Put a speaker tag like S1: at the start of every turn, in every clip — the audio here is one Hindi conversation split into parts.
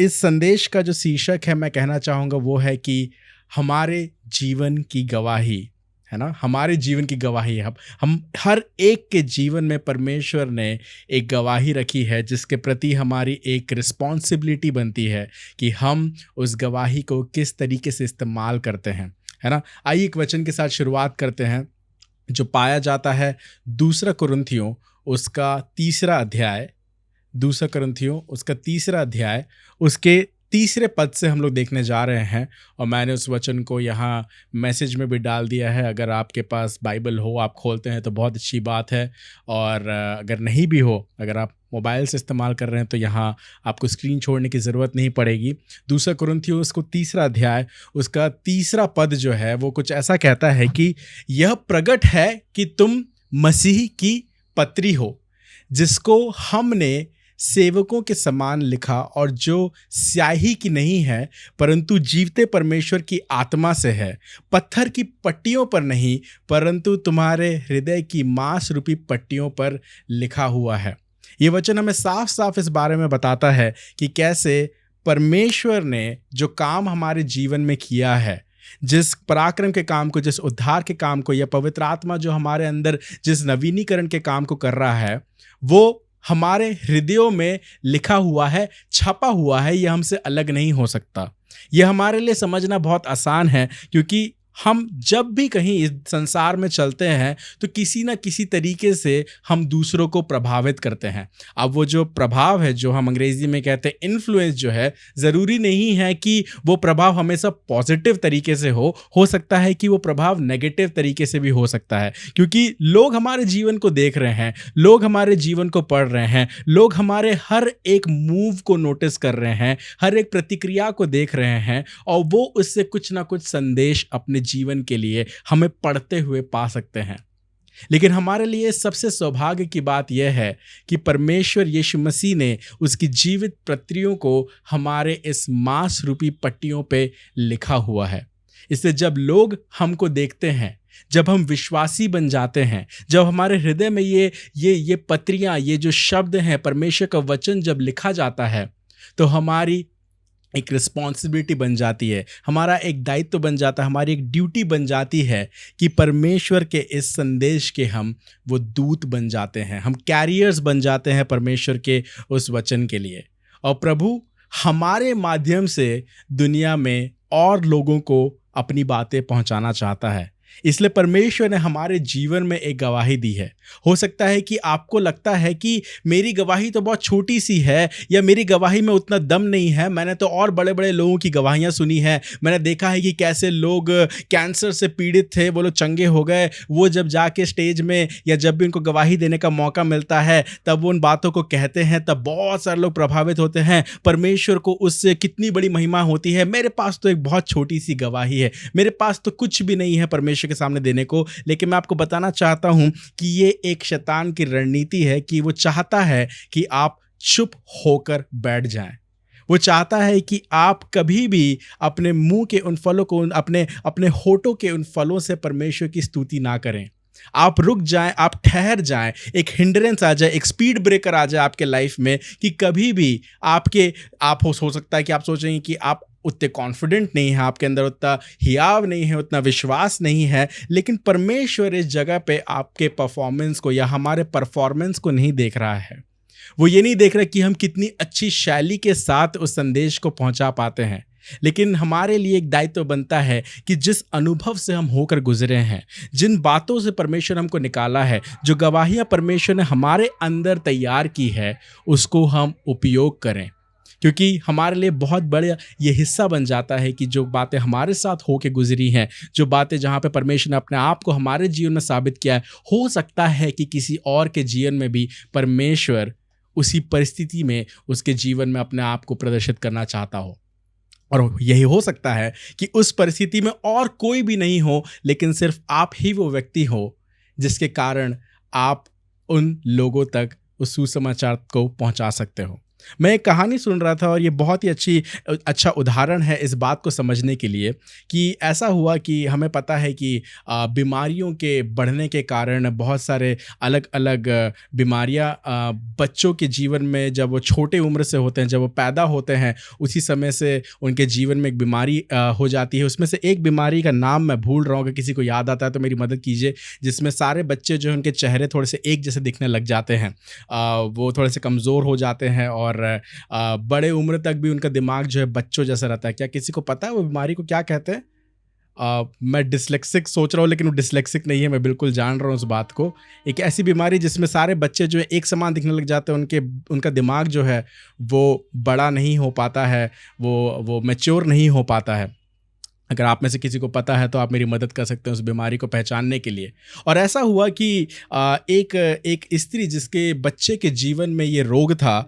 S1: इस संदेश का जो शीर्षक है मैं कहना चाहूँगा वो है कि हमारे जीवन की गवाही, है ना? हमारे जीवन की गवाही है। हम हर एक के जीवन में परमेश्वर ने एक गवाही रखी है जिसके प्रति हमारी एक रिस्पॉन्सिबिलिटी बनती है कि हम उस गवाही को किस तरीके से इस्तेमाल करते हैं, है ना? आइए एक वचन के साथ शुरुआत करते हैं जो पाया जाता है दूसरा कुरिन्थियों उसका तीसरा अध्याय, दूसरा कुरिन्थियों उसका तीसरा अध्याय, उसके तीसरे पद से हम लोग देखने जा रहे हैं। और मैंने उस वचन को यहाँ मैसेज में भी डाल दिया है। अगर आपके पास बाइबल हो, आप खोलते हैं तो बहुत अच्छी बात है, और अगर नहीं भी हो, अगर आप मोबाइल से इस्तेमाल कर रहे हैं तो यहाँ आपको स्क्रीन छोड़ने की ज़रूरत नहीं पड़ेगी। दूसरा कुरिन्थियों उसको तीसरा अध्याय उसका तीसरा पद जो है वो कुछ ऐसा कहता है कि यह प्रगट है कि तुम मसीह की पत्री हो, जिसको हमने सेवकों के समान लिखा, और जो स्याही की नहीं है परंतु जीवते परमेश्वर की आत्मा से है, पत्थर की पट्टियों पर नहीं परंतु तुम्हारे हृदय की मांस रूपी पट्टियों पर लिखा हुआ है। ये वचन हमें साफ साफ इस बारे में बताता है कि कैसे परमेश्वर ने जो काम हमारे जीवन में किया है, जिस पराक्रम के काम को, जिस उद्धार के काम को, या पवित्र आत्मा जो हमारे अंदर जिस नवीनीकरण के काम को कर रहा है, वो हमारे हृदयों में लिखा हुआ है, छपा हुआ है। यह हमसे अलग नहीं हो सकता। यह हमारे लिए समझना बहुत आसान है, क्योंकि हम जब भी कहीं इस संसार में चलते हैं तो किसी ना किसी तरीके से हम दूसरों को प्रभावित करते हैं। अब वो जो प्रभाव है, जो हम अंग्रेजी में कहते हैं इन्फ्लुएंस, जो है, ज़रूरी नहीं है कि वो प्रभाव हमेशा पॉजिटिव तरीके से हो सकता है कि वो प्रभाव नेगेटिव तरीके से भी हो सकता है, क्योंकि लोग हमारे जीवन को देख रहे हैं, लोग हमारे जीवन को पढ़ रहे हैं, लोग हमारे हर एक मूव को नोटिस कर रहे हैं, हर एक प्रतिक्रिया को देख रहे हैं, और वो उससे कुछ ना कुछ संदेश अपने जीवन के लिए हमें पढ़ते हुए पा सकते हैं। लेकिन हमारे लिए सबसे सौभाग्य की बात यह है कि परमेश्वर यीशु मसीह ने उसकी जीवित पत्रियों को हमारे इस मांस रूपी पट्टियों पे लिखा हुआ है। इसलिए जब लोग हमको देखते हैं, जब हम विश्वासी बन जाते हैं, जब हमारे हृदय में ये पत्रियां, ये जो शब्द हैं, परमेश्वर का वचन जब लिखा जाता है, तो हमारी एक रिस्पॉन्सिबिलिटी बन जाती है, हमारा एक दायित्व बन जाता है, हमारी एक ड्यूटी बन जाती है कि परमेश्वर के इस संदेश के हम वो दूत बन जाते हैं, हम कैरियर्स बन जाते हैं परमेश्वर के उस वचन के लिए। और प्रभु हमारे माध्यम से दुनिया में और लोगों को अपनी बातें पहुंचाना चाहता है। इसलिए परमेश्वर ने हमारे जीवन में एक गवाही दी है। हो सकता है कि आपको लगता है कि मेरी गवाही तो बहुत छोटी सी है, या मेरी गवाही में उतना दम नहीं है। मैंने तो और बड़े बड़े लोगों की गवाहियां सुनी है। मैंने देखा है कि कैसे लोग कैंसर से पीड़ित थे, वो लोग चंगे हो गए। वो जब जाके स्टेज में, या जब भी उनको गवाही देने का मौका मिलता है, तब वो उन बातों को कहते हैं, तब बहुत सारे लोग प्रभावित होते हैं। परमेश्वर को उससे कितनी बड़ी महिमा होती है। मेरे पास तो एक बहुत छोटी सी गवाही है, मेरे पास तो कुछ भी नहीं है परमेश्वर के सामने देने को। लेकिन मैं आपको बताना चाहता हूं कि ये एक शैतान की रणनीति है कि वो चाहता है कि आप चुप होकर बैठ जाएं। वो चाहता है कि आप कभी भी अपने मुंह के उन फलों को, अपने होठों के उन फलों से परमेश्वर की स्तुति ना करें। आप रुक जाएं, आप ठहर जाएं, एक हिंड्रेंस आ जाए, एक स्पीड ब्रेकर आ जाए आपके लाइफ में, कि कभी भी आप हो सकता है कि आप सोचेंगे कि आप उतने कॉन्फिडेंट नहीं है, आपके अंदर उतना हियाव नहीं है, उतना विश्वास नहीं है। लेकिन परमेश्वर इस जगह पे आपके परफॉर्मेंस को, या हमारे परफॉर्मेंस को नहीं देख रहा है। वो ये नहीं देख रहा कि हम कितनी अच्छी शैली के साथ उस संदेश को पहुंचा पाते हैं। लेकिन हमारे लिए एक दायित्व बनता है कि जिस अनुभव से हम होकर गुजरे हैं, जिन बातों से परमेश्वर हमको निकाला है, जो गवाहियां परमेश्वर ने हमारे अंदर तैयार की है, उसको हम उपयोग करें। क्योंकि हमारे लिए बहुत बड़ा ये हिस्सा बन जाता है कि जो बातें हमारे साथ होके गुजरी हैं, जो बातें जहाँ पे परमेश्वर ने अपने आप को हमारे जीवन में साबित किया है, हो सकता है कि किसी और के जीवन में भी परमेश्वर उसी परिस्थिति में उसके जीवन में अपने आप को प्रदर्शित करना चाहता हो। और यही हो सकता है कि उस परिस्थिति में और कोई भी नहीं हो, लेकिन सिर्फ आप ही वो व्यक्ति हो जिसके कारण आप उन लोगों तक उस सुसमाचार को पहुंचा सकते हो। मैं एक कहानी सुन रहा था और ये बहुत ही अच्छा उदाहरण है इस बात को समझने के लिए कि ऐसा हुआ कि हमें पता है कि बीमारियों के बढ़ने के कारण बहुत सारे अलग-अलग बीमारियाँ बच्चों के जीवन में जब वो छोटे उम्र से होते हैं, जब वो पैदा होते हैं, उसी समय से उनके जीवन में एक बीमारी हो जाती है। उसमें से एक बीमारी का नाम मैं भूल रहा हूँ, अगर किसी को याद आता है तो मेरी मदद कीजिए, जिसमें सारे बच्चे जो हैं उनके चेहरे थोड़े से एक जैसे दिखने लग जाते हैं। वो थोड़े से कमज़ोर हो जाते हैं और बड़े उम्र तक भी उनका दिमाग जो है बच्चों जैसा रहता है। क्या किसी को पता है वो बीमारी को क्या कहते हैं? मैं डिस्लेक्सिक सोच रहा हूँ, लेकिन वो डिस्लेक्सिक नहीं है, मैं बिल्कुल जान रहा हूँ उस बात को। एक ऐसी बीमारी जिसमें सारे बच्चे जो है एक समान दिखने लग जाते हैं, उनका दिमाग जो है वो बड़ा नहीं हो पाता है, वो मैच्योर नहीं हो पाता है। अगर आप में से किसी को पता है तो आप मेरी मदद कर सकते हैं उस बीमारी को पहचानने के लिए। और ऐसा हुआ कि एक स्त्री जिसके बच्चे के जीवन में ये रोग था,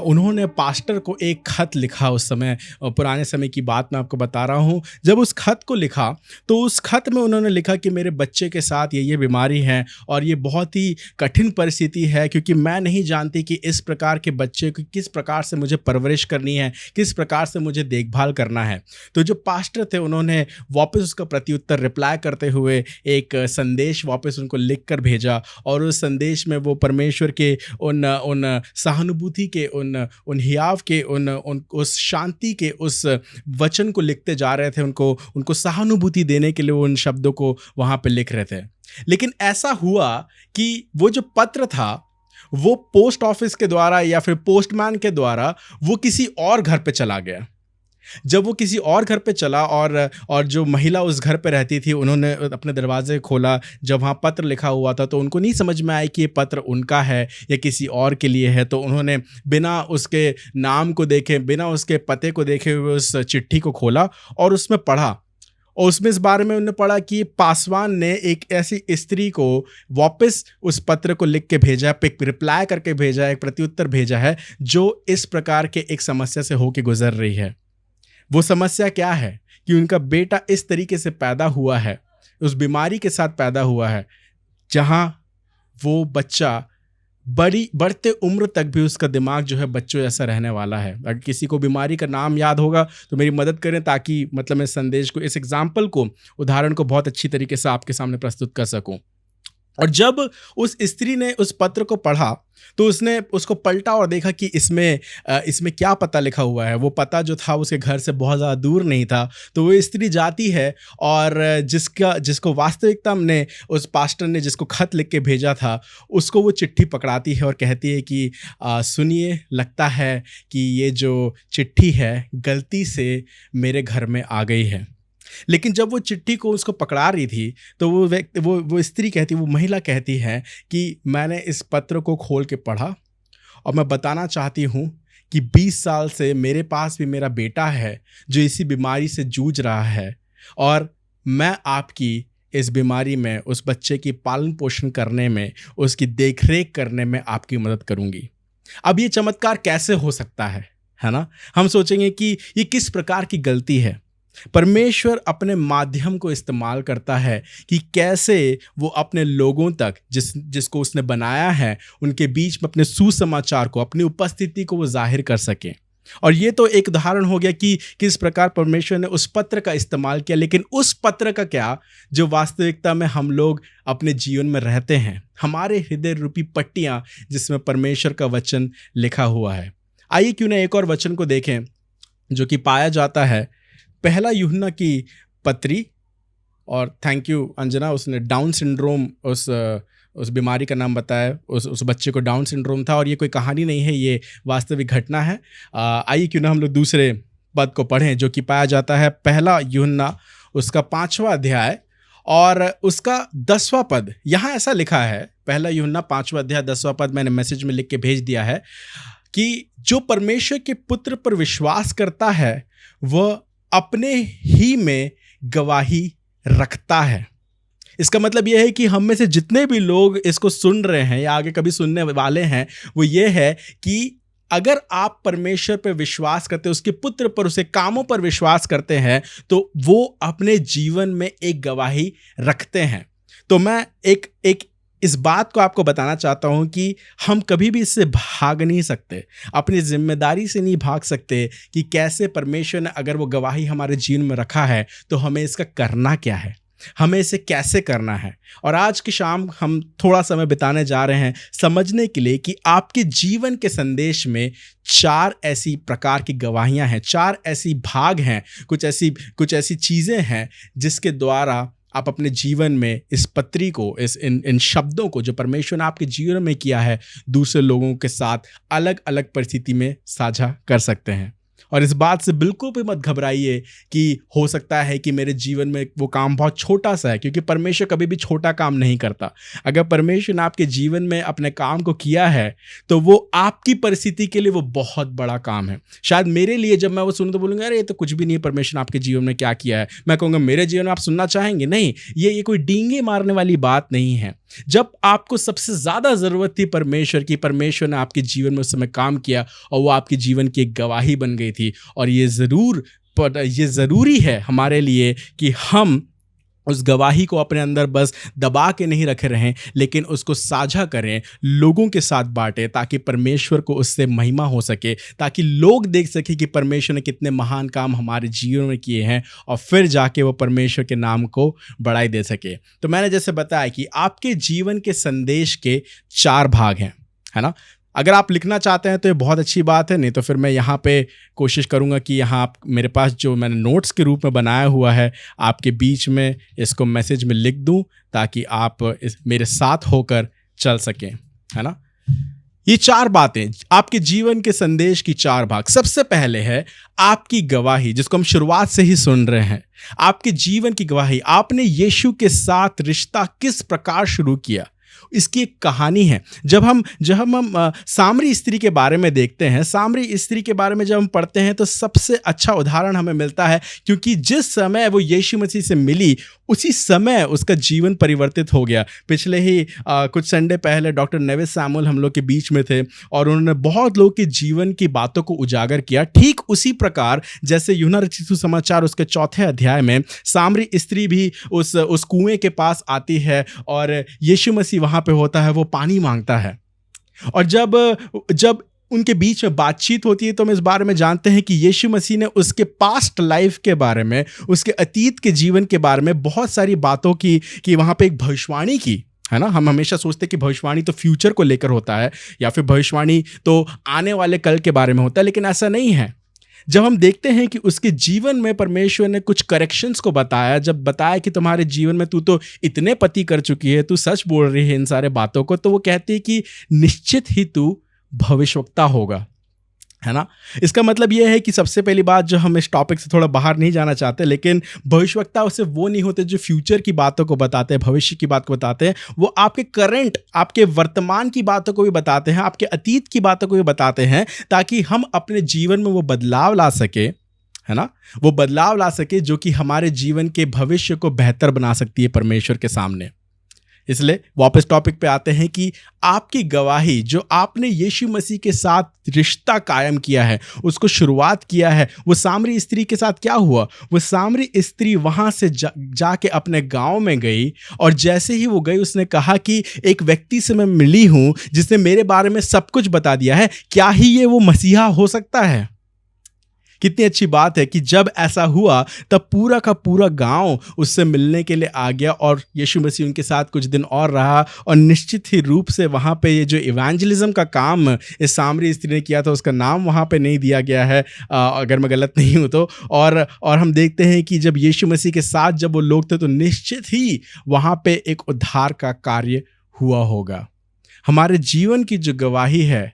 S1: उन्होंने पास्टर को एक खत लिखा उस समय, पुराने समय की बात मैं आपको बता रहा हूँ। जब उस खत को लिखा तो उस खत में उन्होंने लिखा कि मेरे बच्चे के साथ ये बीमारी है और ये बहुत ही कठिन परिस्थिति है, क्योंकि मैं नहीं जानती कि इस प्रकार के बच्चे को किस प्रकार से मुझे परवरिश करनी है, किस प्रकार से मुझे देखभाल करना है। तो जो पास्टर थे उन्होंने वापस उसका प्रत्युत्तर रिप्लाई करते हुए एक संदेश वापस उनको लिखकर भेजा, और उस संदेश में वो परमेश्वर के उन सहानुभूति के उन हियाव के उस शांति के उस वचन को लिखते जा रहे थे। उनको सहानुभूति देने के लिए वो उन शब्दों को वहाँ पे लिख रहे थे। लेकिन ऐसा हुआ कि वो जो पत्र था वो पोस्ट ऑफिस के द्वारा या फिर पोस्टमैन के द्वारा वो किसी और घर पे चला गया। जब वो किसी और घर पे चला और जो महिला उस घर पे रहती थी, उन्होंने अपने दरवाजे खोला, जब वहाँ पत्र लिखा हुआ था तो उनको नहीं समझ में आया कि ये पत्र उनका है या किसी और के लिए है। तो उन्होंने बिना उसके नाम को देखे, बिना उसके पते को देखे हुए उस चिट्ठी को खोला और उसमें पढ़ा, और उसमें इस बारे में उन्होंने पढ़ा कि पासवान ने एक ऐसी स्त्री को वापस उस पत्र को लिख के भेजा, एक रिप्लाई करके भेजा, एक प्रत्युत्तर भेजा है, जो इस प्रकार के एक समस्या से होके गुजर रही है। वो समस्या क्या है कि उनका बेटा इस तरीके से पैदा हुआ है, उस बीमारी के साथ पैदा हुआ है, जहां वो बच्चा बढ़ते उम्र तक भी उसका दिमाग जो है बच्चों जैसा रहने वाला है। अगर किसी को बीमारी का नाम याद होगा तो मेरी मदद करें, ताकि मतलब मैं संदेश को, इस एग्जाम्पल को, उदाहरण को बहुत अच्छी तरीके से आपके सामने प्रस्तुत कर सकूं। और जब उस स्त्री ने उस पत्र को पढ़ा तो उसने उसको पलटा और देखा कि इसमें क्या पता लिखा हुआ है। वो पता जो था उसके घर से बहुत ज़्यादा दूर नहीं था। तो वो स्त्री जाती है और जिसको वास्तविकता में उस पास्टर ने जिसको खत लिख के भेजा था, उसको वो चिट्ठी पकड़ाती है और कहती है कि सुनिए, लगता है कि ये जो चिट्ठी है गलती से मेरे घर में आ गई है। लेकिन जब वो चिट्ठी को उसको पकड़ा रही थी तो वो स्त्री कहती, वो महिला कहती है कि मैंने इस पत्र को खोल के पढ़ा और मैं बताना चाहती हूँ कि 20 साल से मेरे पास भी मेरा बेटा है जो इसी बीमारी से जूझ रहा है, और मैं आपकी इस बीमारी में उस बच्चे की पालन पोषण करने में, उसकी देखरेख करने में आपकी मदद करूँगी। अब ये चमत्कार कैसे हो सकता है ना? हम सोचेंगे कि ये किस प्रकार की गलती है। परमेश्वर अपने माध्यम को इस्तेमाल करता है कि कैसे वो अपने लोगों तक जिसको उसने बनाया है उनके बीच में अपने सुसमाचार को, अपनी उपस्थिति को वो जाहिर कर सके। और ये तो एक उदाहरण हो गया कि किस प्रकार परमेश्वर ने उस पत्र का इस्तेमाल किया। लेकिन उस पत्र का क्या जो वास्तविकता में हम लोग अपने जीवन में रहते हैं, हमारे हृदय रूपी पट्टियां जिसमें परमेश्वर का वचन लिखा हुआ है। आइए क्यों ना एक और वचन को देखें जो कि पाया जाता है पहला यूहन्ना की पत्री। और थैंक यू अंजना, उसने डाउन सिंड्रोम उस बीमारी का नाम बताया। उस बच्चे को डाउन सिंड्रोम था और ये कोई कहानी नहीं है, ये वास्तविक घटना है। आइए क्यों ना हम लोग दूसरे पद को पढ़ें जो कि पाया जाता है पहला यूहन्ना उसका 5वां अध्याय और उसका 10वां पद। यहाँ ऐसा लिखा है, पहला यूहन्ना 5वां अध्याय 10वां पद, मैंने मैसेज में लिख के भेज दिया है कि जो परमेश्वर के पुत्र पर विश्वास करता है वह अपने ही में गवाही रखता है। इसका मतलब यह है कि हम में से जितने भी लोग इसको सुन रहे हैं या आगे कभी सुनने वाले हैं, वो ये है कि अगर आप परमेश्वर पर विश्वास करते हैं, उसके पुत्र पर, उसके कामों पर विश्वास करते हैं, तो वो अपने जीवन में एक गवाही रखते हैं। तो मैं एक इस बात को आपको बताना चाहता हूँ कि हम कभी भी इससे भाग नहीं सकते, अपनी ज़िम्मेदारी से नहीं भाग सकते कि कैसे परमेश्वर ने अगर वो गवाही हमारे जीवन में रखा है, तो हमें इसका करना क्या है? हमें इसे कैसे करना है? और आज की शाम हम थोड़ा समय बिताने जा रहे हैं समझने के लिए कि आपके जीवन के संदेश में 4 ऐसी प्रकार की गवाहियाँ हैं, 4 ऐसी भाग हैं, कुछ ऐसी चीज़ें हैं जिसके द्वारा आप अपने जीवन में इस पत्री को, इन शब्दों को जो परमेश्वर ने आपके जीवन में किया है, दूसरे लोगों के साथ अलग-अलग परिस्थिति में साझा कर सकते हैं। और इस बात से बिल्कुल भी मत घबराइए कि हो सकता है कि मेरे जीवन में वो काम बहुत छोटा-सा है, क्योंकि परमेश्वर कभी भी छोटा काम नहीं करता। अगर परमेश्वर ने आपके जीवन में अपने काम को किया है, तो वो आपकी परिस्थिति के लिए वो बहुत बड़ा काम है। शायद मेरे लिए जब मैं वो सुनूँ तो बोलूँगा, अरे ये तो कुछ भी नहीं है, परमेश्वर ने आपके जीवन में क्या किया है। मैं कहूँगा मेरे जीवन में आप सुनना चाहेंगे? नहीं, ये कोई डींगे मारने वाली बात नहीं है। जब आपको सबसे ज़्यादा ज़रूरत थी परमेश्वर की, परमेश्वर ने आपके जीवन में उस समय काम किया और वो आपके जीवन की एक गवाही बन गई थी। और ये ज़रूरी है हमारे लिए कि हम उस गवाही को अपने अंदर बस दबा के नहीं रखे रहें, लेकिन उसको साझा करें, लोगों के साथ बाँटें, ताकि परमेश्वर को उससे महिमा हो सके, ताकि लोग देख सकें कि परमेश्वर ने कितने महान काम हमारे जीवन में किए हैं, और फिर जाके वो परमेश्वर के नाम को बढ़ाई दे सके। तो मैंने जैसे बताया कि आपके जीवन के संदेश के 4 भाग हैं, है ना? अगर आप लिखना चाहते हैं तो ये बहुत अच्छी बात है, नहीं तो फिर मैं यहाँ पे कोशिश करूँगा कि यहाँ आप मेरे पास जो मैंने नोट्स के रूप में बनाया हुआ है, आपके बीच में इसको मैसेज में लिख दूँ, ताकि आप मेरे साथ होकर चल सकें, है ना? ये 4 बातें, आपके जीवन के संदेश की 4 भाग। सबसे पहले है आपकी गवाही, जिसको हम शुरुआत से ही सुन रहे हैं। आपके जीवन की गवाही, आपने यीशु के साथ रिश्ता किस प्रकार शुरू किया, इसकी एक कहानी है। जब हम सामरी स्त्री के बारे में देखते हैं, सामरी स्त्री के बारे में जब हम पढ़ते हैं, तो सबसे अच्छा उदाहरण हमें मिलता है, क्योंकि जिस समय वो यीशु मसीह से मिली, उसी समय उसका जीवन परिवर्तित हो गया। पिछले ही कुछ संडे पहले डॉक्टर नेविस सैमुअल हम लोग के बीच में थे, और उन्होंने बहुत लोग के जीवन की बातों को उजागर किया। ठीक उसी प्रकार जैसे यूहन्ना रचित सुसमाचार उसके 4 अध्याय में सामरी स्त्री भी उस कुएं के पास आती है, और यीशु मसीह वहाँ पे होता है, वो पानी मांगता है। और जब उनके बीच में बातचीत होती है, तो हम इस बारे में जानते हैं कि यीशु मसीह ने उसके पास्ट लाइफ के बारे में, उसके अतीत के जीवन के बारे में बहुत सारी बातों की वहाँ पे एक भविष्यवाणी की, है ना? हम हमेशा सोचते हैं कि भविष्यवाणी तो फ्यूचर को लेकर होता है, या फिर भविष्यवाणी तो आने वाले कल के बारे में होता है, लेकिन ऐसा नहीं है। जब हम देखते हैं कि उसके जीवन में परमेश्वर ने कुछ करेक्शंस को बताया, जब बताया कि तुम्हारे जीवन में तू तो इतने पति कर चुकी है, तू सच बोल रही है इन सारे बातों को, तो वो कहती है कि निश्चित ही तू भविष्यवक्ता होगा, है ना? इसका मतलब ये है कि सबसे पहली बात, जो हम इस टॉपिक से थोड़ा बाहर नहीं जाना चाहते, लेकिन भविष्यवक्ता उससे वो नहीं होते जो फ्यूचर की बातों को बताते हैं, भविष्य की बात को बताते हैं। वो आपके करंट, आपके वर्तमान की बातों को भी बताते हैं, आपके अतीत की बातों को भी बताते हैं, ताकि हम अपने जीवन में वो बदलाव ला सके, है ना? वो बदलाव ला सके जो कि हमारे जीवन के भविष्य को बेहतर बना सकती है परमेश्वर के सामने। इसलिए वापस टॉपिक पे आते हैं कि आपकी गवाही, जो आपने यीशु मसीह के साथ रिश्ता कायम किया है, उसको शुरुआत किया है, वो सामरी स्त्री के साथ क्या हुआ? वो सामरी स्त्री वहाँ से जाके अपने गांव में गई, और जैसे ही वो गई, उसने कहा कि एक व्यक्ति से मैं मिली हूँ जिसने मेरे बारे में सब कुछ बता दिया है, क्या ही ये वो मसीहा हो सकता है? कितनी अच्छी बात है कि जब ऐसा हुआ, तब पूरा का पूरा गांव उससे मिलने के लिए आ गया, और यीशु मसीह उनके साथ कुछ दिन और रहा, और निश्चित ही रूप से वहाँ पे ये जो इवेंजलिज्म का काम इस सामरी स्त्री ने किया था, उसका नाम वहाँ पे नहीं दिया गया है, अगर मैं गलत नहीं हूँ तो। और हम देखते हैं कि जब यीशु मसीह के साथ जब वो लोग थे, तो निश्चित ही वहाँ पे एक उद्धार का कार्य हुआ होगा। हमारे जीवन की जो गवाही है,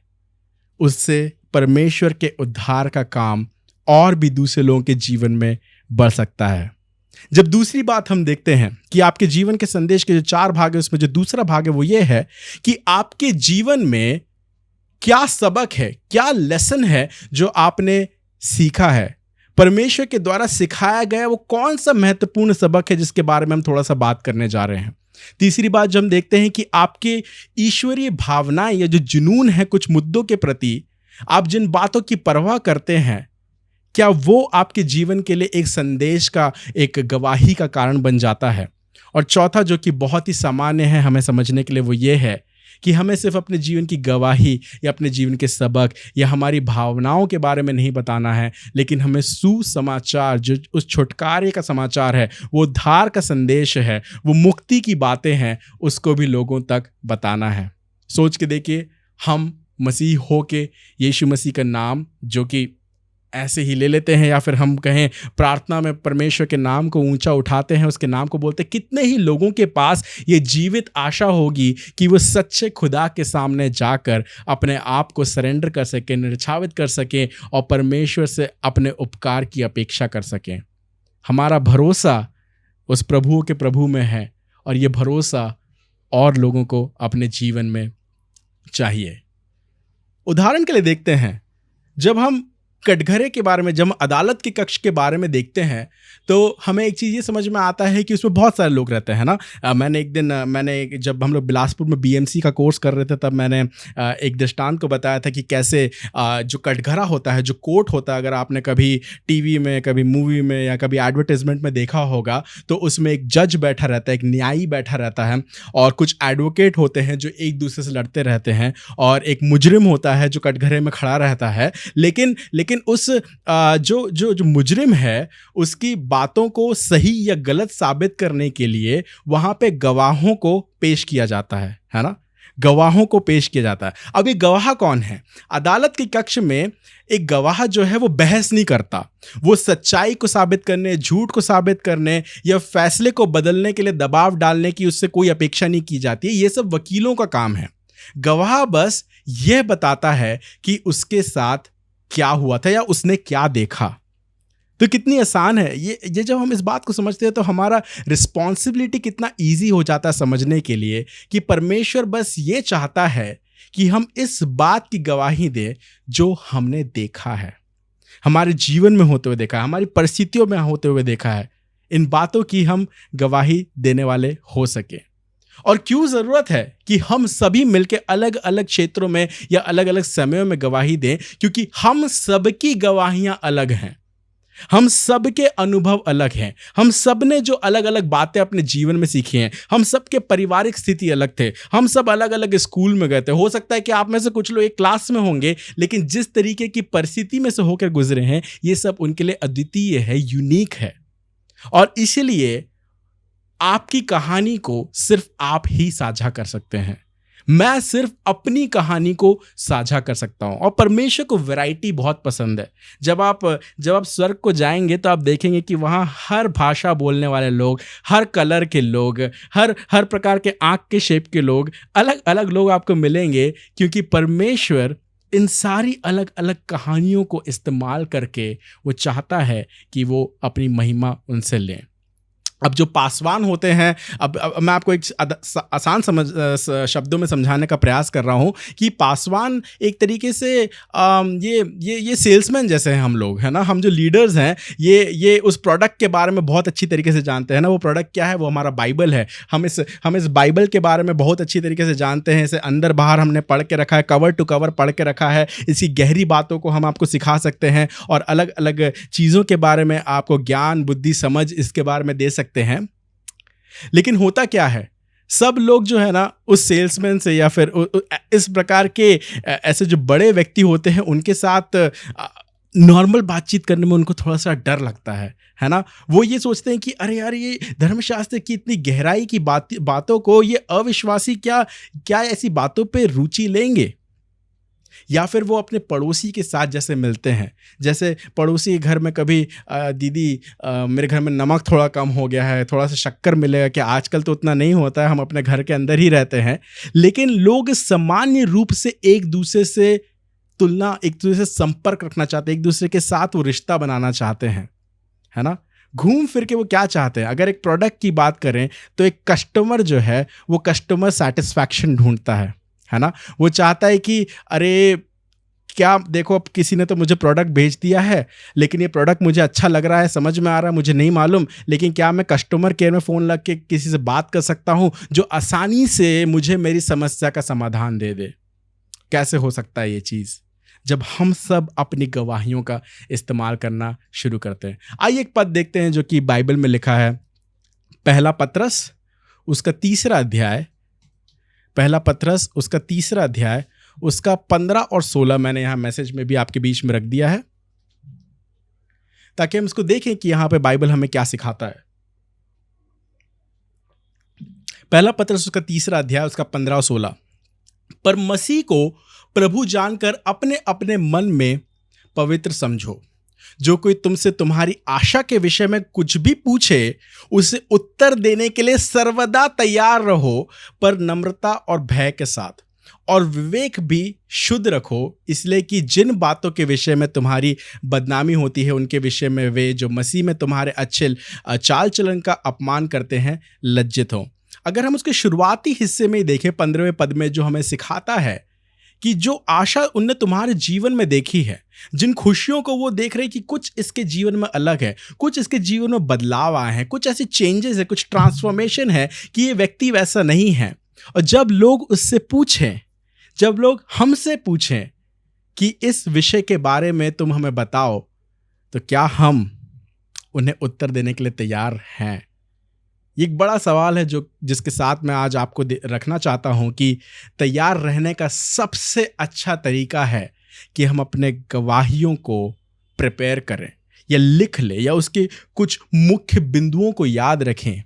S1: उससे परमेश्वर के उद्धार का काम और भी दूसरे लोगों के जीवन में बढ़ सकता है। जब दूसरी बात हम देखते हैं कि आपके जीवन के संदेश के जो 4 भाग है, उसमें जो दूसरा भाग है वो ये है कि आपके जीवन में क्या सबक है, क्या लेसन है जो आपने सीखा है, परमेश्वर के द्वारा सिखाया गया वो कौन सा महत्वपूर्ण सबक है, जिसके बारे में हम थोड़ा सा बात करने जा रहे हैं। तीसरी बात जो हम देखते हैं कि आपके ईश्वरीय भावनाएं या जो जुनून है कुछ मुद्दों के प्रति, आप जिन बातों की परवाह करते हैं, क्या वो आपके जीवन के लिए एक संदेश का, एक गवाही का कारण बन जाता है। और चौथा जो कि बहुत ही सामान्य है हमें समझने के लिए, वो ये है कि हमें सिर्फ अपने जीवन की गवाही या अपने जीवन के सबक या हमारी भावनाओं के बारे में नहीं बताना है, लेकिन हमें सुसमाचार, जो उस छुटकारे का समाचार है, वो उद्धार का संदेश है, वो मुक्ति की बातें हैं, उसको भी लोगों तक बताना है। सोच के देखिए, हम मसीह हो के यीशु मसीह का नाम जो कि ऐसे ही ले लेते हैं, या फिर हम कहें प्रार्थना में परमेश्वर के नाम को ऊंचा उठाते हैं, उसके नाम को बोलते हैं, कितने ही लोगों के पास ये जीवित आशा होगी कि वो सच्चे खुदा के सामने जाकर अपने आप को सरेंडर कर सकें, निछावित कर सकें और परमेश्वर से अपने उपकार की अपेक्षा कर सकें। हमारा भरोसा उस प्रभु के प्रभु में है और ये भरोसा और लोगों को अपने जीवन में चाहिए। उदाहरण के लिए देखते हैं, जब हम कटघरे के बारे में, जब हम अदालत के कक्ष के बारे में देखते हैं, तो हमें एक चीज़ ये समझ में आता है कि उसमें बहुत सारे लोग रहते हैं ना। मैंने जब हम लोग बिलासपुर में बीएमसी का कोर्स कर रहे थे, तब मैंने एक दृष्टांत को बताया था कि कैसे जो कटघरा होता है, जो कोर्ट होता है, अगर आपने कभी टीवी में, कभी मूवी में या कभी एडवर्टाइजमेंट में देखा होगा, तो उसमें एक जज बैठा रहता है, एक न्यायी बैठा रहता है, और कुछ एडवोकेट होते हैं जो एक दूसरे से लड़ते रहते हैं, और एक मुजरिम होता है जो कटघरे में खड़ा रहता है। लेकिन उस जो मुजरिम है, उसकी बातों को सही या गलत साबित करने के लिए वहां पे गवाहों को पेश किया जाता है ना। गवाहों को पेश किया जाता है। अब ये गवाह कौन है? अदालत के कक्ष में एक गवाह जो है वो बहस नहीं करता, वो सच्चाई को साबित करने, झूठ को साबित करने या फैसले को बदलने के लिए दबाव डालने की उससे कोई अपेक्षा नहीं की जाती है। ये सब वकीलों का काम है। गवाह बस यह बताता है कि उसके साथ क्या हुआ था या उसने क्या देखा। तो कितनी आसान है ये जब हम इस बात को समझते हैं, तो हमारा रिस्पॉन्सिबिलिटी कितना इजी हो जाता है समझने के लिए कि परमेश्वर बस ये चाहता है कि हम इस बात की गवाही दें जो हमने देखा है, हमारे जीवन में होते हुए देखा है, हमारी परिस्थितियों में होते हुए देखा है। इन बातों की हम गवाही देने वाले हो सके। और क्यों ज़रूरत है कि हम सभी मिलकर अलग अलग क्षेत्रों में या अलग अलग समयों में गवाही दें? क्योंकि हम सबकी गवाहियां अलग हैं, हम सबके अनुभव अलग हैं, हम सब ने जो अलग अलग बातें अपने जीवन में सीखी हैं, हम सबके पारिवारिक स्थिति अलग थे, हम सब अलग अलग स्कूल में गए थे। हो सकता है कि आप में से कुछ लोग एक क्लास में होंगे, लेकिन जिस तरीके की परिस्थिति में से होकर गुजरे हैं, ये सब उनके लिए अद्वितीय है, यूनिक है। और इसलिए आपकी कहानी को सिर्फ आप ही साझा कर सकते हैं। मैं सिर्फ अपनी कहानी को साझा कर सकता हूं। और परमेश्वर को वैरायटी बहुत पसंद है। जब आप स्वर्ग को जाएंगे तो आप देखेंगे कि वहां हर भाषा बोलने वाले लोग, हर कलर के लोग, हर प्रकार के आंख के शेप के लोग, अलग अलग लोग आपको मिलेंगे, क्योंकि परमेश्वर इन सारी अलग अलग कहानियों को इस्तेमाल करके वो चाहता है कि वो अपनी महिमा उनसे लें। अब जो पासवान होते हैं, अब मैं आपको एक आसान शब्दों में समझाने का प्रयास कर रहा हूँ कि पासवान एक तरीके से ये सेल्समैन जैसे हैं हम लोग, है ना। हम जो लीडर्स हैं, ये उस प्रोडक्ट के बारे में बहुत अच्छी तरीके से जानते हैं ना। वो प्रोडक्ट क्या है? वो हमारा बाइबल है। हम इस बाइबल के बारे में बहुत अच्छी तरीके से जानते हैं। इसे अंदर बाहर हमने पढ़ के रखा है, कवर टू कवर पढ़ के रखा है। इसकी गहरी बातों को हम आपको सिखा सकते हैं और अलग अलग चीज़ों के बारे में आपको ज्ञान, बुद्धि, समझ इसके बारे में दे सकते हैं। लेकिन होता क्या है, सब लोग जो है ना उस सेल्समैन से या फिर इस प्रकार के ऐसे जो बड़े व्यक्ति होते हैं उनके साथ नॉर्मल बातचीत करने में उनको थोड़ा सा डर लगता है ना। वो ये सोचते हैं कि अरे यार, ये धर्मशास्त्र की इतनी गहराई की बातों को ये अविश्वासी क्या ऐसी बातों पे रुचि लेंगे। या फिर वो अपने पड़ोसी के साथ जैसे मिलते हैं, जैसे पड़ोसी के घर में कभी दीदी मेरे घर में नमक थोड़ा कम हो गया है, थोड़ा सा शक्कर मिलेगा क्या? आजकल तो उतना नहीं होता है, हम अपने घर के अंदर ही रहते हैं। लेकिन लोग सामान्य रूप से एक दूसरे से तुलना, एक दूसरे से संपर्क रखना चाहते हैं, एक दूसरे के साथ वो रिश्ता बनाना चाहते हैं, है ना। घूम फिर के वो क्या चाहते हैं? अगर एक प्रोडक्ट की बात करें तो एक कस्टमर जो है वो कस्टमर सेटिस्फैक्शन ढूंढता है ना। वो चाहता है कि अरे क्या देखो, अब किसी ने तो मुझे प्रोडक्ट भेज दिया है, लेकिन ये प्रोडक्ट मुझे अच्छा लग रहा है, समझ में आ रहा है, मुझे नहीं मालूम, लेकिन क्या मैं कस्टमर केयर में फ़ोन लग के किसी से बात कर सकता हूँ जो आसानी से मुझे मेरी समस्या का समाधान दे दे? कैसे हो सकता है ये चीज़? जब हम सब अपनी गवाहियों का इस्तेमाल करना शुरू करते हैं। आइए एक पद देखते हैं जो कि बाइबल में लिखा है, पहला पत्रस उसका 3 अध्याय, पहला पतरस उसका 3 अध्याय, उसका 15 और 16 मैंने यहाँ मैसेज में भी आपके बीच में रख दिया है, ताकि हम इसको देखें कि यहाँ पे बाइबल हमें क्या सिखाता है। पहला पतरस उसका 3 अध्याय, उसका 15 और 16। पर मसीह को प्रभु जानकर अपने अपने मन में पवित्र समझो। जो कोई तुमसे तुम्हारी आशा के विषय में कुछ भी पूछे, उसे उत्तर देने के लिए सर्वदा तैयार रहो, पर नम्रता और भय के साथ, और विवेक भी शुद्ध रखो, इसलिए कि जिन बातों के विषय में तुम्हारी बदनामी होती है, उनके विषय में वे जो मसीह में तुम्हारे अच्छे चाल चलन का अपमान करते हैं लज्जित हो। अगर हम उसके शुरुआती हिस्से में ही देखें, 15वें पद में जो हमें सिखाता है कि जो आशा उनने तुम्हारे जीवन में देखी है, जिन खुशियों को वो देख रहे हैं कि कुछ इसके जीवन में अलग है, कुछ इसके जीवन में बदलाव आए हैं, कुछ ऐसे चेंजेस है, कुछ ट्रांसफॉर्मेशन है कि ये व्यक्ति वैसा नहीं है। और जब लोग उससे पूछें, जब लोग हमसे पूछें कि इस विषय के बारे में तुम हमें बताओ, तो क्या हम उन्हें उत्तर देने के लिए तैयार हैं? ये एक बड़ा सवाल है जो जिसके साथ मैं आज आपको रखना चाहता हूं कि तैयार रहने का सबसे अच्छा तरीका है कि हम अपने गवाहियों को प्रिपेयर करें या लिख लें या उसके कुछ मुख्य बिंदुओं को याद रखें,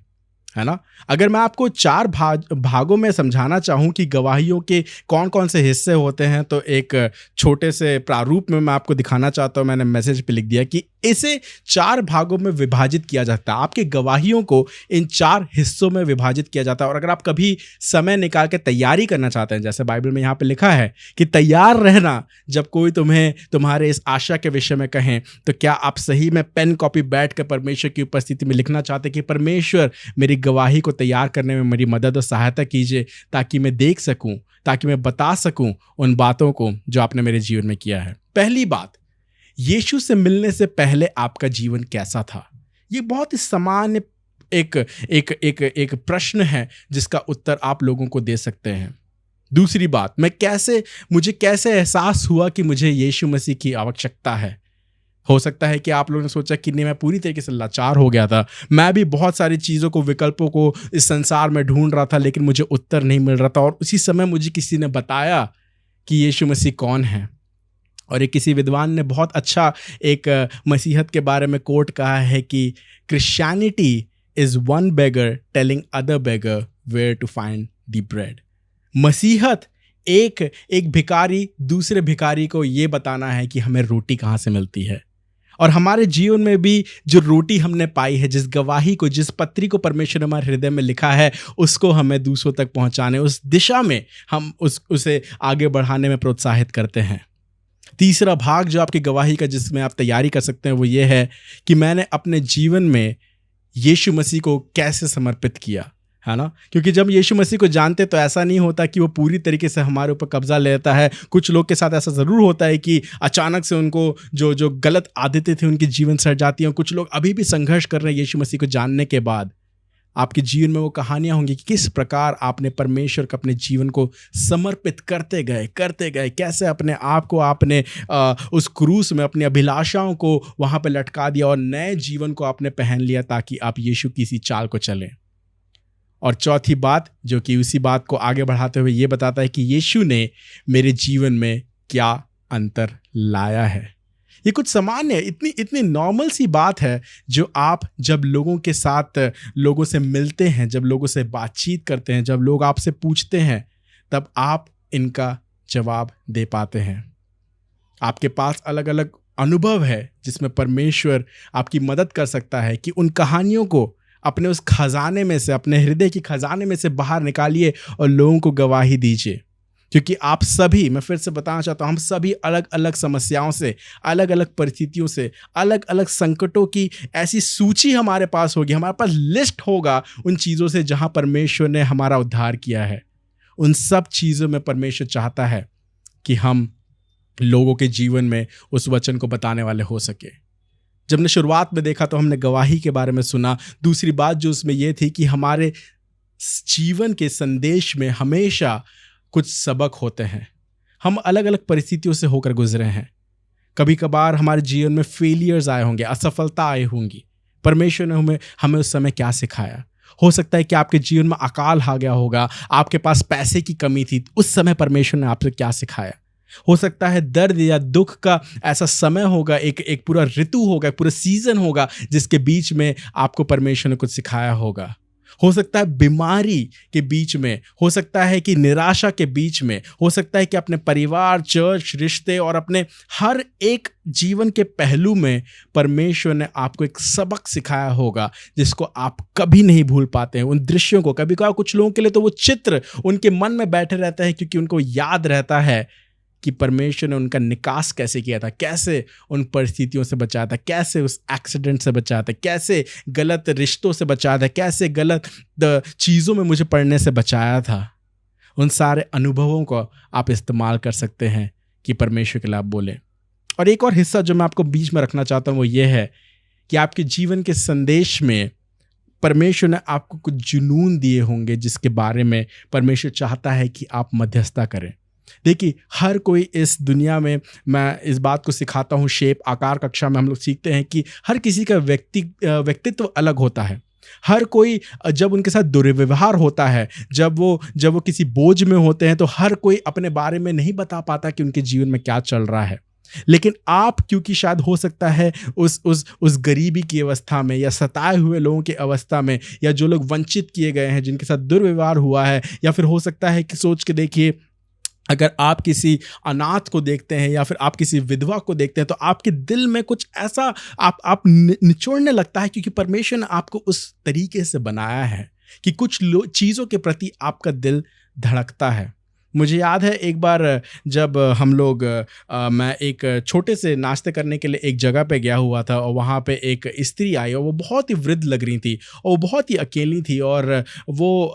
S1: है ना। अगर मैं आपको 4 भागों में समझाना चाहूं कि गवाहियों के कौन कौन से हिस्से होते हैं, तो एक छोटे से प्रारूप में मैं आपको दिखाना चाहता हूं। मैंने मैसेज पे लिख दिया कि इसे 4 भागों में विभाजित किया जाता है। आपके गवाहियों को इन 4 हिस्सों में विभाजित किया जाता है। और अगर आप कभी समय निकाल के तैयारी करना चाहते हैं, जैसे बाइबल में यहाँ पे लिखा है कि तैयार रहना, जब कोई तुम्हें तुम्हारे इस आशा के विषय में कहें, तो क्या आप सही में पेन कॉपी बैठ कर परमेश्वर की उपस्थिति में लिखना चाहते कि परमेश्वर मेरी गवाही को तैयार करने में मेरी मदद और सहायता कीजिए, ताकि मैं देख सकूं, ताकि मैं बता सकूं उन बातों को जो आपने मेरे जीवन में किया है। पहली बात, यीशु से मिलने से पहले आपका जीवन कैसा था? ये बहुत ही सामान्य एक प्रश्न है जिसका उत्तर आप लोगों को दे सकते हैं। दूसरी बात, मुझे कैसे एहसास हुआ कि मुझे यीशु मसीह की आवश्यकता है? हो सकता है कि आप लोगों ने सोचा कि नहीं, मैं पूरी तरीके से लाचार हो गया था, मैं भी बहुत सारी चीज़ों को, विकल्पों को इस संसार में ढूंढ रहा था, लेकिन मुझे उत्तर नहीं मिल रहा था। और उसी समय मुझे किसी ने बताया कि यीशु मसीह कौन है। और एक किसी विद्वान ने बहुत अच्छा एक मसीहत के बारे में कोट कहा है कि Christianity is one beggar telling other beggar where to find the bread. मसीहत एक भिखारी दूसरे भिखारी को ये बताना है कि हमें रोटी कहाँ से मिलती है। और हमारे जीवन में भी जो रोटी हमने पाई है, जिस गवाही को, जिस पत्री को परमेश्वर ने हमारे हृदय में लिखा है, उसको हमें दूसरों तक पहुंचाने, उस दिशा में हम उसे आगे बढ़ाने में प्रोत्साहित करते हैं। तीसरा भाग जो आपकी गवाही का, जिसमें आप तैयारी कर सकते हैं, वो ये है कि मैंने अपने जीवन में यीशु मसीह को कैसे समर्पित किया, है ना। क्योंकि जब यीशु मसीह को जानते तो ऐसा नहीं होता कि वो पूरी तरीके से हमारे ऊपर कब्जा लेता है। कुछ लोग के साथ ऐसा ज़रूर होता है कि अचानक से उनको जो गलत आदतें थी उनके जीवन सड़ जाती हैं। कुछ लोग अभी भी संघर्ष कर रहे हैं यीशु मसीह को जानने के बाद। आपके जीवन में वो कहानियां होंगी कि किस प्रकार आपने परमेश्वर को अपने जीवन को समर्पित करते गए, कैसे अपने आप को आपने उस क्रूस में अपनी अभिलाषाओं को वहाँ पे लटका दिया और नए जीवन को आपने पहन लिया, ताकि आप यीशु की सी चाल को चलें। और चौथी बात, जो कि उसी बात को आगे बढ़ाते हुए ये बताता है कि यीशु ने मेरे जीवन में क्या अंतर लाया है। ये कुछ सामान्य, इतनी नॉर्मल सी बात है जो आप जब लोगों के साथ, लोगों से मिलते हैं, जब लोगों से बातचीत करते हैं, जब लोग आपसे पूछते हैं, तब आप इनका जवाब दे पाते हैं। आपके पास अलग अलग अनुभव है जिसमें परमेश्वर आपकी मदद कर सकता है कि उन कहानियों को अपने उस खजाने में से, अपने हृदय की खजाने में से बाहर निकालिए और लोगों को गवाही दीजिए। क्योंकि आप सभी, मैं फिर से बताना चाहता हूँ, हम सभी अलग अलग समस्याओं से, अलग अलग परिस्थितियों से, अलग अलग संकटों की ऐसी सूची हमारे पास होगी, हमारे पास लिस्ट होगा उन चीज़ों से जहाँ परमेश्वर ने हमारा उद्धार किया है। उन सब चीज़ों में परमेश्वर चाहता है कि हम लोगों के जीवन में उस वचन को बताने वाले हो सके। जब हमने शुरुआत में देखा तो हमने गवाही के बारे में सुना। दूसरी बात जो उसमें यह थी कि हमारे जीवन के संदेश में हमेशा कुछ सबक होते हैं। हम अलग अलग परिस्थितियों से होकर गुजरे हैं। कभी कभार हमारे जीवन में फेलियर्स आए होंगे, असफलता आई होंगी। परमेश्वर ने हमें उस समय क्या सिखाया, हो सकता है कि आपके जीवन में अकाल आ गया होगा, आपके पास पैसे की कमी थी, उस समय परमेश्वर ने आपसे क्या सिखाया। हो सकता है दर्द या दुख का ऐसा समय होगा, एक एक पूरा ऋतु होगा, पूरा सीजन होगा जिसके बीच में आपको परमेश्वर ने कुछ सिखाया होगा। हो सकता है बीमारी के बीच में, हो सकता है कि निराशा के बीच में, हो सकता है कि अपने परिवार, चर्च, रिश्ते और अपने हर एक जीवन के पहलू में परमेश्वर ने आपको एक सबक सिखाया होगा जिसको आप कभी नहीं भूल पाते हैं। उन दृश्यों को कभी कभार कुछ लोगों के लिए तो वो चित्र उनके मन में बैठे रहता है, क्योंकि उनको याद रहता है कि परमेश्वर ने उनका निकास कैसे किया था, कैसे उन परिस्थितियों से बचाया था, कैसे उस एक्सीडेंट से बचाया था, कैसे गलत रिश्तों से बचाया था, कैसे गलत चीज़ों में मुझे पड़ने से बचाया था। उन सारे अनुभवों को आप इस्तेमाल कर सकते हैं कि परमेश्वर के लिए आप बोले। और एक और हिस्सा जो मैं आपको बीच में रखना चाहता हूँ वो ये है कि आपके जीवन के संदेश में परमेश्वर ने आपको कुछ जुनून दिए होंगे जिसके बारे में परमेश्वर चाहता है कि आप मध्यस्थता करें। देखिए, हर कोई इस दुनिया में, मैं इस बात को सिखाता हूँ, शेप आकार कक्षा में हम लोग सीखते हैं कि हर किसी का व्यक्तित्व अलग होता है। हर कोई जब उनके साथ दुर्व्यवहार होता है, जब वो किसी बोझ में होते हैं, तो हर कोई अपने बारे में नहीं बता पाता कि उनके जीवन में क्या चल रहा है। लेकिन आप, क्योंकि शायद हो सकता है उस गरीबी की अवस्था में, या सताए हुए लोगों की अवस्था में, या जो लोग वंचित किए गए हैं, जिनके साथ दुर्व्यवहार हुआ है, या फिर हो सकता है कि सोच के देखिए, अगर आप किसी अनाथ को देखते हैं या फिर आप किसी विधवा को देखते हैं, तो आपके दिल में कुछ ऐसा आप निचोड़ने लगता है, क्योंकि परमेश्वर ने आपको उस तरीके से बनाया है कि कुछ चीज़ों के प्रति आपका दिल धड़कता है। मुझे याद है एक बार जब हम लोग मैं एक छोटे से नाश्ते करने के लिए एक जगह पे गया हुआ था, और वहाँ पे एक स्त्री आई और वो बहुत ही वृद्ध लग रही थी और वो बहुत ही अकेली थी, और वो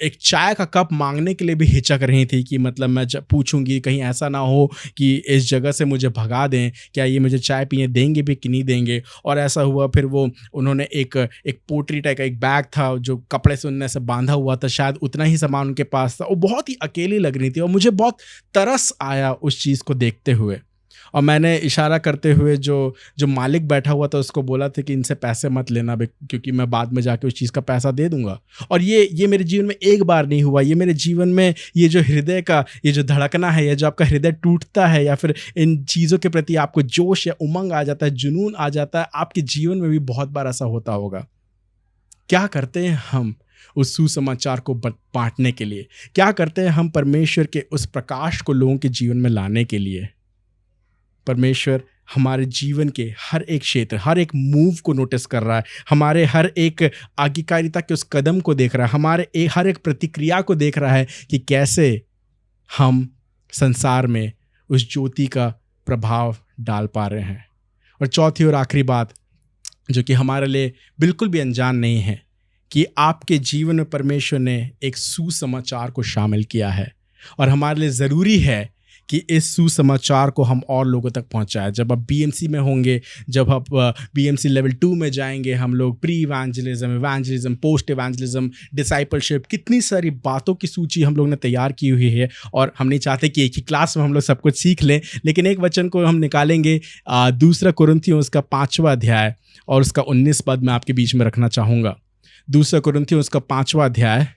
S1: एक चाय का कप मांगने के लिए भी हिचक रही थी कि मतलब मैं जब पूछूंगी कहीं ऐसा ना हो कि इस जगह से मुझे भगा दें, क्या ये मुझे चाय पीने देंगे भी कि नहीं देंगे। और ऐसा हुआ, फिर वो उन्होंने एक पोटरी टाइप का एक बैग था जो कपड़े से उनने से बांधा हुआ था, शायद उतना ही सामान उनके पास था, वो बहुत ही अकेली लग रही थी और मुझे बहुत तरस आया उस चीज़ को देखते हुए। और मैंने इशारा करते हुए जो मालिक बैठा हुआ था उसको बोला था कि इनसे पैसे मत लेना, क्योंकि मैं बाद में जाके उस चीज़ का पैसा दे दूंगा। और ये मेरे जीवन में एक बार नहीं हुआ, ये मेरे जीवन में ये जो हृदय का ये जो धड़कना है, ये जो आपका हृदय टूटता है, या फिर इन चीज़ों के प्रति आपको जोश या उमंग आ जाता है, जुनून आ जाता है, आपके जीवन में भी बहुत बार ऐसा होता होगा। क्या करते हैं हम उस सुसमाचार को बांटने के लिए? क्या करते हैं हम परमेश्वर के उस प्रकाश को लोगों के जीवन में लाने के लिए? परमेश्वर हमारे जीवन के हर एक क्षेत्र, हर एक मूव को नोटिस कर रहा है, हमारे हर एक आज्ञाकारिता के उस कदम को देख रहा है, हमारे हर एक प्रतिक्रिया को देख रहा है कि कैसे हम संसार में उस ज्योति का प्रभाव डाल पा रहे हैं। और चौथी और आखिरी बात, जो कि हमारे लिए बिल्कुल भी अनजान नहीं है, कि आपके जीवन में परमेश्वर ने एक सुसमाचार को शामिल किया है, और हमारे लिए ज़रूरी है कि इस सुसमाचार को हम और लोगों तक पहुंचाएं। जब आप बीएमसी में होंगे, जब आप बीएमसी लेवल 2 में जाएंगे, हम लोग pre evangelism, post evangelism, discipleship, कितनी सारी बातों की सूची हम लोग ने तैयार की हुई है, और हम नहीं चाहते कि एक ही क्लास में हम लोग सब कुछ सीख लें। लेकिन एक वचन को हम निकालेंगे, 2 कुरिन्थियों उसका 5वां अध्याय और उसका 19 पद मैं आपके बीच में रखना चाहूँगा। 2 कुरिन्थियों उसका 5वां अध्याय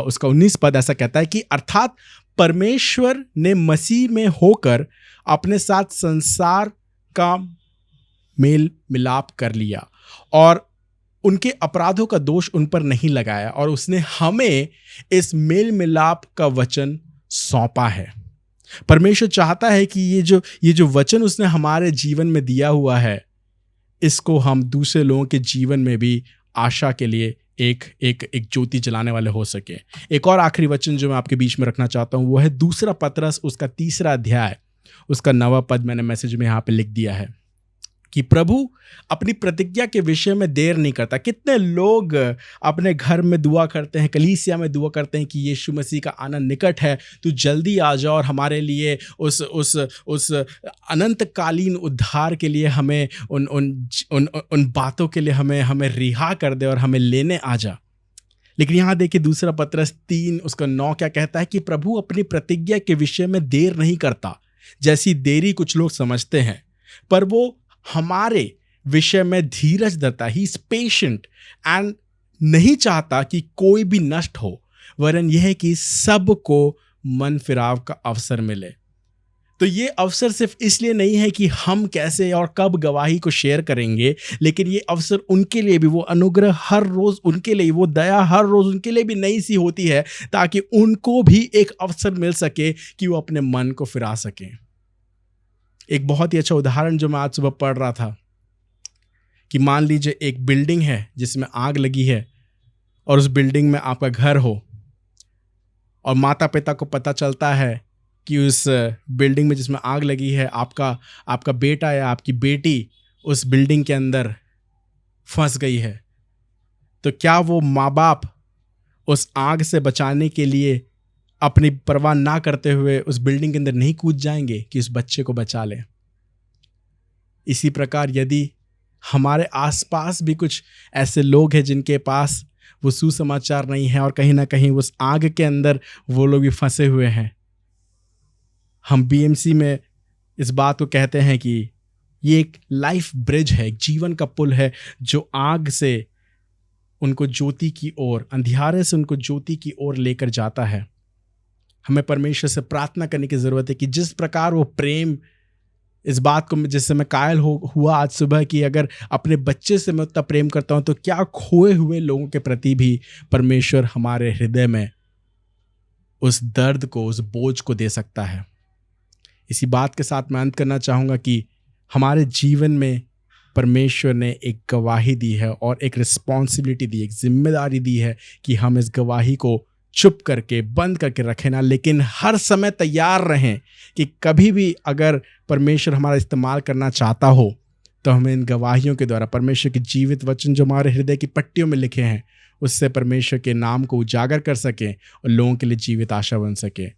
S1: उसका 19 पद ऐसा कहता है कि अर्थात परमेश्वर ने मसीह में होकर अपने साथ संसार का मेल मिलाप कर लिया और उनके अपराधों का दोष उन पर नहीं लगाया, और उसने हमें इस मेल मिलाप का वचन सौंपा है। परमेश्वर चाहता है कि ये जो वचन उसने हमारे जीवन में दिया हुआ है, इसको हम दूसरे लोगों के जीवन में भी आशा के लिए एक ज्योति जलाने वाले हो सके। एक और आखिरी वचन जो मैं आपके बीच में रखना चाहता हूं वो है 2 पतरस उसका 3 अध्याय उसका 9वां पद मैंने मैसेज में यहाँ पे लिख दिया है कि प्रभु अपनी प्रतिज्ञा के विषय में देर नहीं करता। कितने लोग अपने घर में दुआ करते हैं, कलीसिया में दुआ करते हैं कि यीशु मसीह का आना निकट है, तू जल्दी आ जा और हमारे लिए उस अनंतकालीन उद्धार के लिए हमें उन बातों के लिए हमें रिहा कर दे और हमें लेने आ जा। लेकिन यहाँ देखिए 2 पतरस 3 उसका 9 क्या कहता है कि प्रभु अपनी प्रतिज्ञा के विषय में देर नहीं करता, जैसी देरी कुछ लोग समझते हैं, पर वो हमारे विषय में धीरज धरता। ही इज पेशेंट एंड नहीं चाहता कि कोई भी नष्ट हो, वरन यह है कि सबको मन फिराव का अवसर मिले। तो ये अवसर सिर्फ इसलिए नहीं है कि हम कैसे और कब गवाही को शेयर करेंगे, लेकिन ये अवसर उनके लिए भी, वो अनुग्रह हर रोज उनके लिए, वो दया हर रोज उनके लिए भी नई सी होती है, ताकि उनको भी एक अवसर मिल सके कि वो अपने मन को फिरा सकें। एक बहुत ही अच्छा उदाहरण जो मैं आज सुबह पढ़ रहा था कि मान लीजिए एक बिल्डिंग है जिसमें आग लगी है और उस बिल्डिंग में आपका घर हो, और माता पिता को पता चलता है कि उस बिल्डिंग में जिसमें आग लगी है आपका बेटा या आपकी बेटी उस बिल्डिंग के अंदर फंस गई है। तो क्या वो माँ बाप उस आग से बचाने के लिए अपनी परवाह ना करते हुए उस बिल्डिंग के अंदर नहीं कूद जाएंगे कि उस बच्चे को बचा लें? इसी प्रकार यदि हमारे आसपास भी कुछ ऐसे लोग हैं जिनके पास वो सुसमाचार नहीं है और कहीं ना कहीं उस आग के अंदर वो लोग भी फंसे हुए हैं, हम बीएमसी में इस बात को कहते हैं कि ये एक लाइफ ब्रिज है, एक जीवन का पुल है, जो आग से उनको ज्योति की ओर, अंधियारे से उनको ज्योति की ओर लेकर जाता है। हमें परमेश्वर से प्रार्थना करने की ज़रूरत है कि जिस प्रकार वो प्रेम, इस बात को जिससे मैं कायल हुआ आज सुबह कि अगर अपने बच्चे से मैं उतना प्रेम करता हूँ, तो क्या खोए हुए लोगों के प्रति भी परमेश्वर हमारे हृदय में उस दर्द को, उस बोझ को दे सकता है। इसी बात के साथ मैं अंत करना चाहूँगा कि हमारे जीवन में परमेश्वर ने एक गवाही दी है और एक रिस्पॉन्सिबिलिटी दी, एक जिम्मेदारी दी है कि हम इस गवाही को चुप करके, बंद करके रखें ना, लेकिन हर समय तैयार रहें कि कभी भी अगर परमेश्वर हमारा इस्तेमाल करना चाहता हो, तो हमें इन गवाहियों के द्वारा परमेश्वर के जीवित वचन जो हमारे हृदय की पट्टियों में लिखे हैं, उससे परमेश्वर के नाम को उजागर कर सकें और लोगों के लिए जीवित आशा बन सके।